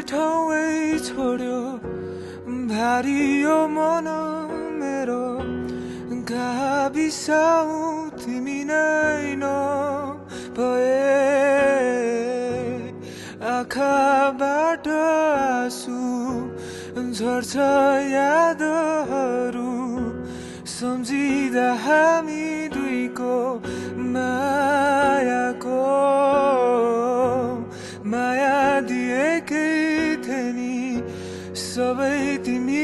ठाउँै छोड्यो भारी यो मन मेरो गाविसाउ तिमी नै नभए आँखाबाट आँसु झर्छ यादहरू सम्झिँदा हामी दुईको मायाको माया दिएकै थिए नि सबै तिमी